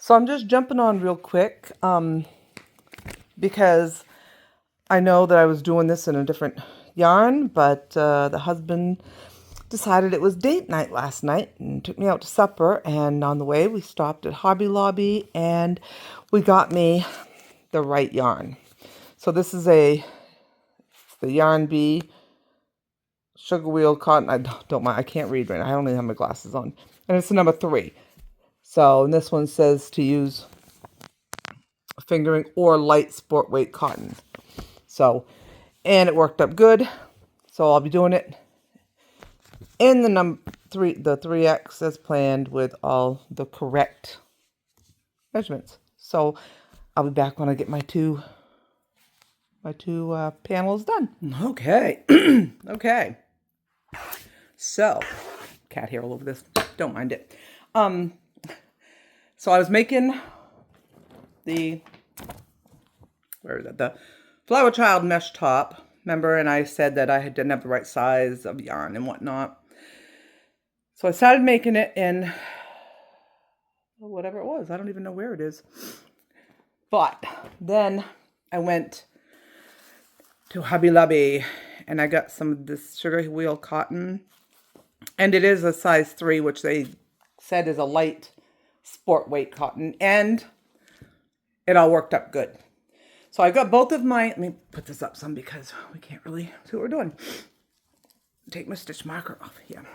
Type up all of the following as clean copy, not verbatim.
So I'm just jumping on real quick because I know that I was doing this in a different yarn, but the husband decided it was date night last night and took me out to supper. And on the way, we stopped at Hobby Lobby and we got me the right yarn. So this is the Yarn Bee Sugar Wheel Cotton. I don't mind. I can't read right now. I only have my glasses on. And it's the number 3. So and this one says to use fingering or light sport weight cotton. So, and it worked up good. So I'll be doing it in the number 3, the 3X as planned with all the correct measurements. So I'll be back when I get my two panels done. Okay. Okay. So, cat hair all over this. Don't mind it. So I was making the Flower Child mesh top. Remember, and I said that I didn't have the right size of yarn and whatnot. So I started making it in whatever it was. I don't even know where it is. But then I went to Hobby Lobby and I got some of this sugar wheel cotton. And it is a size 3, which they said is a light sport weight cotton. And it all worked up good. So I got both of my, let me put this up some because we can't really see what we're doing. Take my stitch marker off here.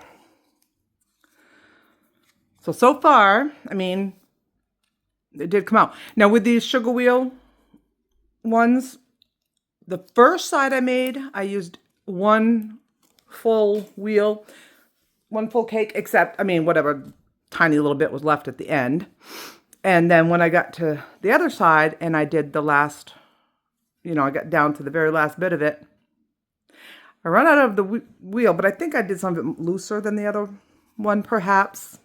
So far, I mean, it did come out. Now with these sugar wheel ones, the first side I made, I used one full wheel, one full cake, except, I mean, whatever tiny little bit was left at the end. And then when I got to the other side and I did the last, I got down to the very last bit of it, I ran out of the wheel, but I think I did something looser than the other one, perhaps.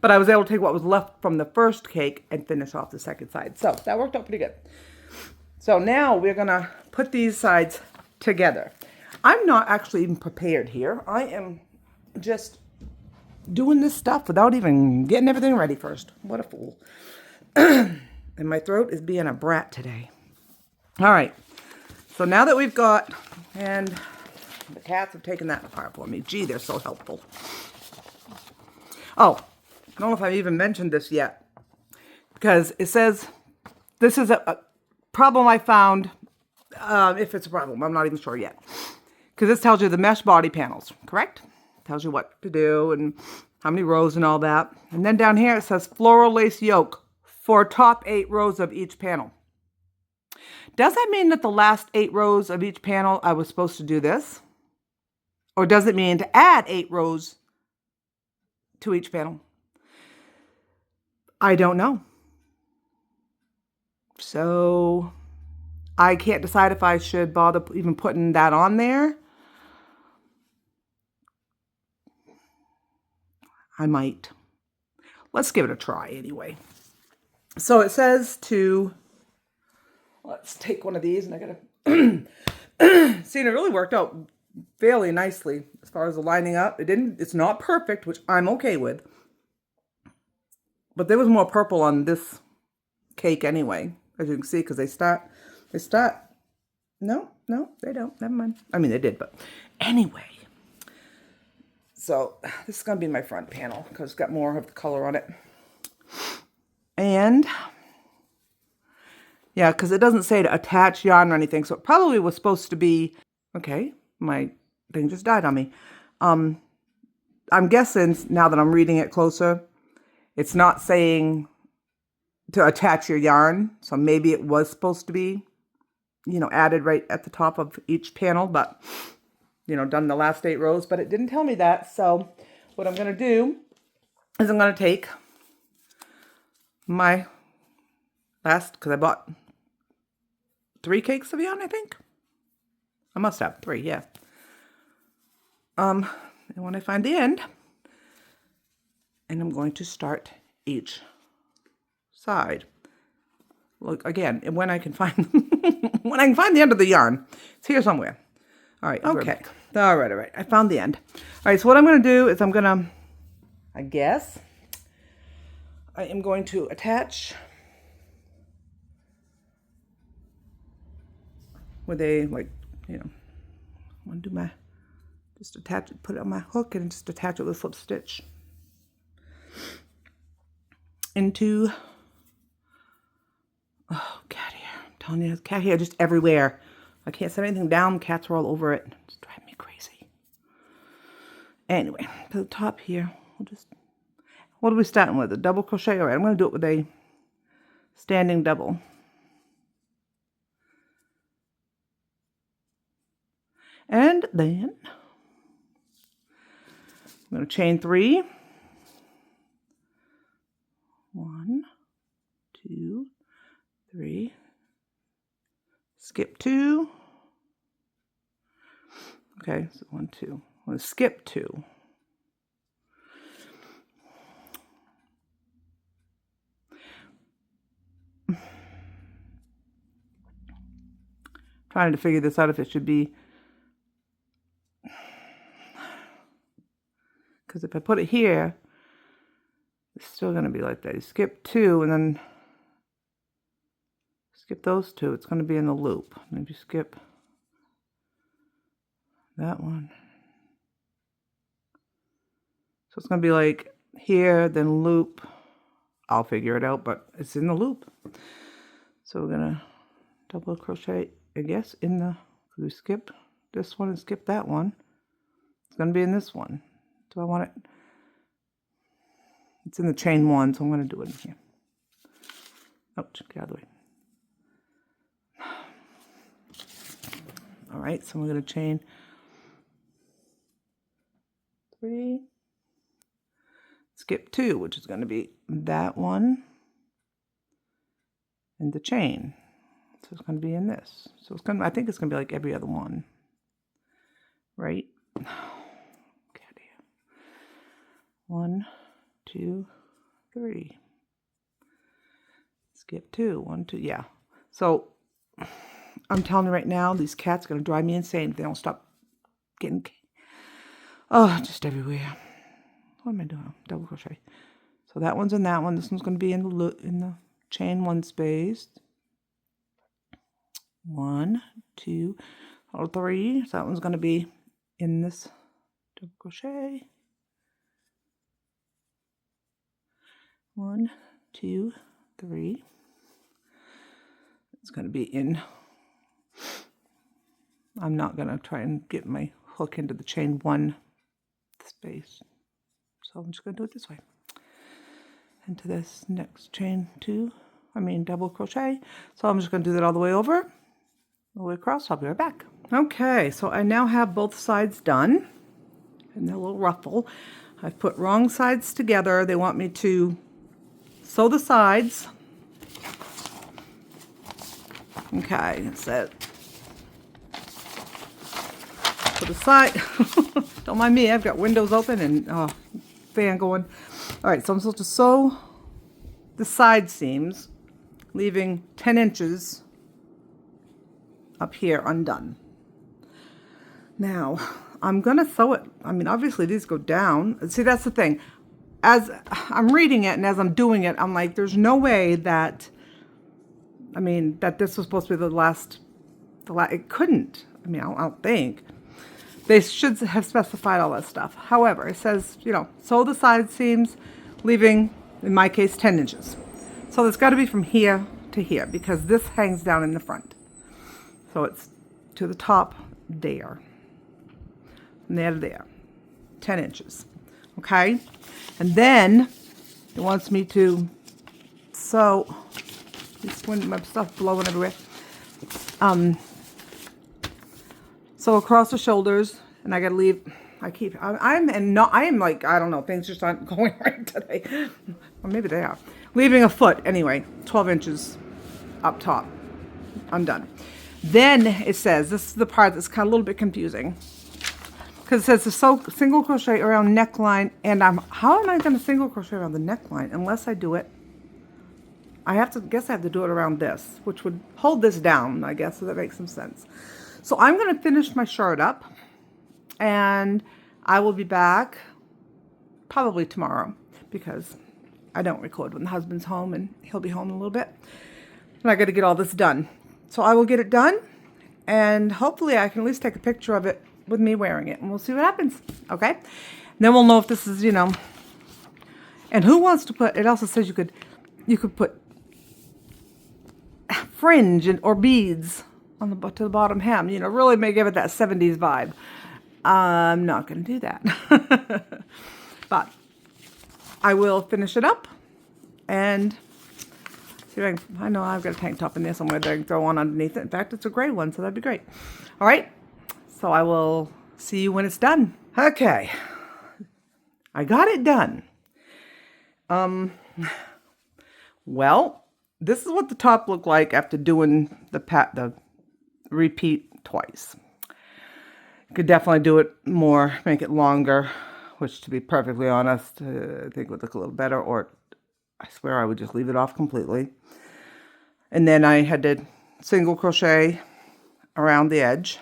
But I was able to take what was left from the first cake and finish off the second side. So that worked out pretty good. So now we're going to put these sides together. I'm not actually even prepared here. I am just doing this stuff without even getting everything ready first. What a fool. And my throat is being a brat today. All right. So now that we've got, and the cats have taken that apart for me. Gee, they're so helpful. Oh, I don't know if I've even mentioned this yet, because it says this is a problem I found, if it's a problem, I'm not even sure yet. Because this tells you the mesh body panels, correct? Tells you what to do and how many rows and all that. And then down here it says floral lace yoke for top 8 rows of each panel. Does that mean that the last 8 rows of each panel I was supposed to do this? Or does it mean to add 8 rows to each panel? I don't know. So I can't decide if I should bother even putting that on there. I might. Let's give it a try anyway. So it says to, let's take one of these and I gotta, see, and it really worked out fairly nicely as far as the lining up. It's not perfect, which I'm okay with. But there was more purple on this cake anyway, as you can see, because they start, no, they don't, never mind. I mean, they did, but anyway. So this is going to be my front panel because it's got more of the color on it. And yeah, because it doesn't say to attach yarn or anything. So it probably was supposed to be, okay, my thing just died on me. I'm guessing now that I'm reading it closer, it's not saying to attach your yarn. So maybe it was supposed to be, added right at the top of each panel, but done the last 8 rows, but it didn't tell me that. So what I'm going to do is I'm going to take my last, because I bought 3 cakes of yarn, I think. I must have 3, yeah. And when I find the end, and I'm going to start each side. Look, again, when I can find, when I can find the end of the yarn, it's here somewhere. All right, okay. All right. I found the end. All right, so what I'm going to do is I'm going to, I guess, I am going to attach with a, like, you know, I'm going to do my, just attach it, put it on my hook and just attach it with a slip stitch into, oh, cat hair. I'm telling you, there's cat hair just everywhere. I can't set anything down. Cats are all over it. It's driving me crazy. Anyway, to the top here, we'll just, what are we starting with? A double crochet? All right, I'm going to do it with a standing double. And then I'm going to chain 3. 1, 2, 3. Skip 2. Okay, so 1, 2. I'm going to skip 2. Trying to figure this out if it should be, because if I put it here, it's still going to be like that. You skip 2 and then skip those 2. It's going to be in the loop. Maybe skip that one. So it's going to be like here, then loop. I'll figure it out, but it's in the loop. So we're going to double crochet, I guess, in the, we skip this one and skip that one. It's going to be in this one. Do I want it? It's in the chain 1, so I'm going to do it in here. Oh, get out of the way. All right, so we're going to chain 3, skip 2, which is going to be that one, and the chain. So it's going to be in this. So it's going to, I think it's going to be like every other one, right? Okay. 1, 2, 3. Skip 2, 1, 2. Yeah. So I'm telling you right now, these cats are going to drive me insane if they don't stop getting, oh, just everywhere. What am I doing? Double crochet. So that one's in that one. This one's going to be in the chain 1 space. 1, 2, 3. So that one's going to be in this double crochet. 1, 2, 3. It's going to be in. I'm not going to try and get my hook into the chain 1 space. So I'm just going to do it this way. Into this next chain 2, double crochet. So I'm just going to do that all the way over, all the way across. I'll be right back. Okay, so I now have both sides done. And they're a little ruffle. I've put wrong sides together. They want me to sew the sides. Okay, that's it. For the side, don't mind me, I've got windows open and fan going. All right, so I'm supposed to sew the side seams, leaving 10 inches up here undone. Now, I'm going to sew it. Obviously these go down. See, that's the thing. As I'm reading it and as I'm doing it, I'm like, there's no way that, that this was supposed to be the last, it couldn't. I don't think. They should have specified all that stuff. However, it says, sew the side seams, leaving, in my case, 10 inches. So it's got to be from here to here because this hangs down in the front. So it's to the top there. From there to there. 10 inches. Okay? And then it wants me to sew, my stuff blowing everywhere. So across the shoulders, and I gotta leave. I am like, I don't know, things just aren't going right today. Or maybe they are. Leaving a foot anyway, 12 inches up top. I'm done. Then it says, this is the part that's kind of a little bit confusing. Because it says to sew single crochet around neckline, and how am I going to single crochet around the neckline unless I do it? I have to do it around this, which would hold this down, I guess, so that makes some sense. So I'm going to finish my shirt up, and I will be back probably tomorrow because I don't record when the husband's home, and he'll be home in a little bit. And I got to get all this done. So I will get it done, and hopefully I can at least take a picture of it with me wearing it, and we'll see what happens. Okay? And then we'll know if this is, and who wants to put, it also says you could put fringe or beads on to the bottom hem, really may give it that 70s vibe. I'm not going to do that. But I will finish it up and see if I know I've got a tank top in there somewhere that I can throw on underneath it. In fact, it's a gray one, so that'd be great. All right. So I will see you when it's done. Okay. I got it done. Well, this is what the top looked like after doing the repeat twice. You could definitely do it more, make it longer, which, to be perfectly honest, I think would look a little better, or I swear I would just leave it off completely. And then I had to single crochet around the edge.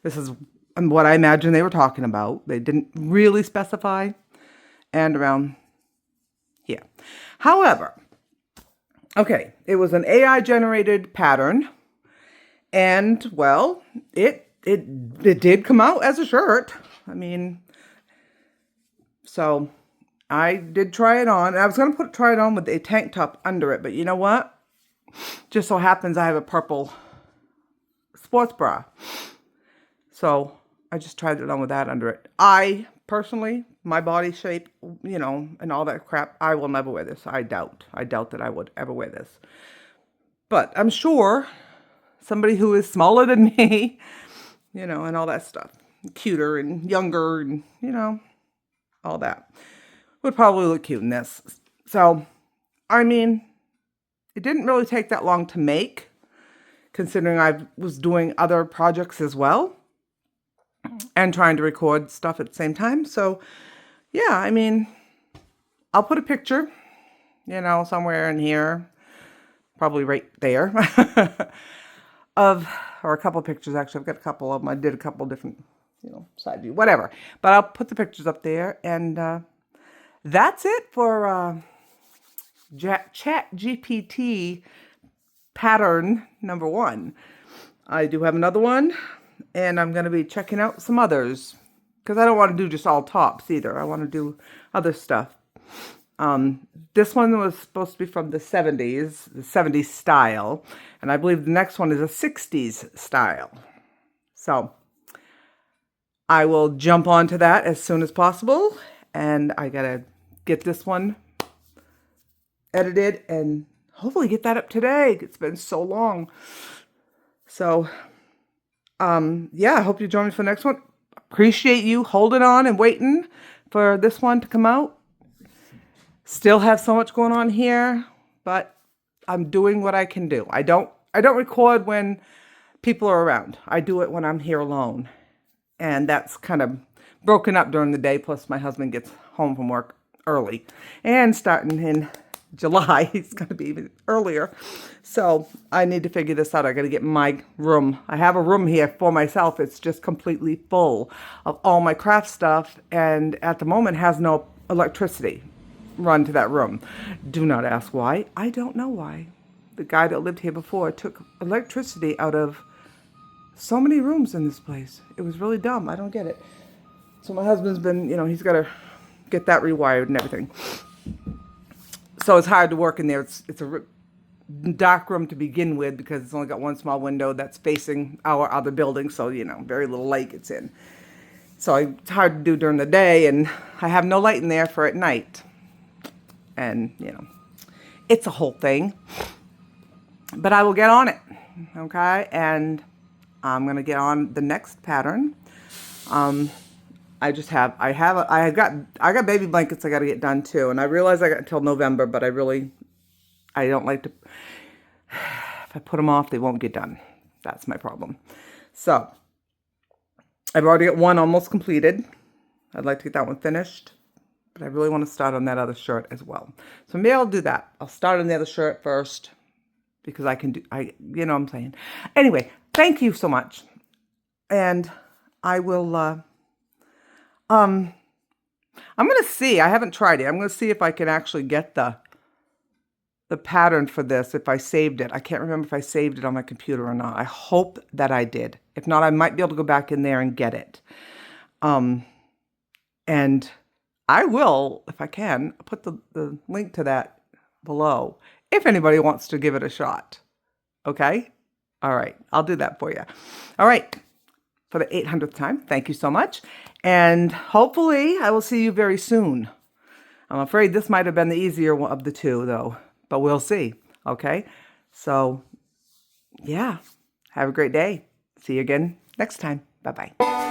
This is what I imagine they were talking about. They didn't really specify. And around here. However, okay, it was an AI generated pattern, and well, it did come out as a shirt. I mean, so I did try it on. I was going to try it on with a tank top under it, but you know what? Just so happens I have a purple sports bra. So I just tried it on with that under it. I personally, my body shape, and all that crap, I will never wear this. I doubt that I would ever wear this. But I'm sure somebody who is smaller than me, and all that stuff, cuter and younger and, all that, would probably look cute in this. So, I mean, it didn't really take that long to make, considering I was doing other projects as well and trying to record stuff at the same time. So, yeah, I mean, I'll put a picture, somewhere in here, probably right there, or a couple of pictures, actually. I've got a couple of them. I did a couple different, side view, whatever. But I'll put the pictures up there, and that's it for ChatGPT pattern number 1. I do have another one, and I'm going to be checking out some others, because I don't want to do just all tops either. I want to do other stuff. This one was supposed to be from the 70s style, and I believe the next one is a 60s style. So I will jump onto that as soon as possible, and I gotta get this one edited and hopefully get that up today. It's been so long. So yeah, I hope you join me for the next one. Appreciate you holding on and waiting for this one to come out. Still have so much going on here, but I'm doing what I can do. I don't record when people are around. I do it when I'm here alone. And that's kind of broken up during the day. Plus my husband gets home from work early. And starting in July, he's going to be even earlier. So I need to figure this out. I got to get my room. I have a room here for myself. It's just completely full of all my craft stuff. And at the moment has no electricity run to that room. Do not ask why. I don't know why. The guy that lived here before took electricity out of so many rooms in this place. It was really dumb. I don't get it. So my husband's been, he's got to get that rewired and everything. So it's hard to work in there. It's a dark room to begin with because it's only got one small window that's facing our other building. So, very little light gets in. So it's hard to do during the day, and I have no light in there for at night. And, it's a whole thing. But I will get on it, okay? And I'm going to get on the next pattern. I got baby blankets I got to get done too. And I realize I got until November, but I don't like to, if I put them off, they won't get done. That's my problem. So I've already got one almost completed. I'd like to get that one finished. But I really want to start on that other shirt as well. So maybe I'll do that. I'll start on the other shirt first because I can do, you know what I'm saying. Anyway, thank you so much. And I will, I'm going to see. I haven't tried it. I'm going to see if I can actually get the pattern for this, if I saved it. I can't remember if I saved it on my computer or not. I hope that I did. If not, I might be able to go back in there and get it. And I will, if I can, put the link to that below if anybody wants to give it a shot. Okay? All right. I'll do that for you. All right. For the 800th time, thank you so much. And hopefully I will see you very soon. I'm afraid this might have been the easier one of the two, though, but we'll see. Okay? So, yeah. Have a great day. See you again next time. Bye-bye.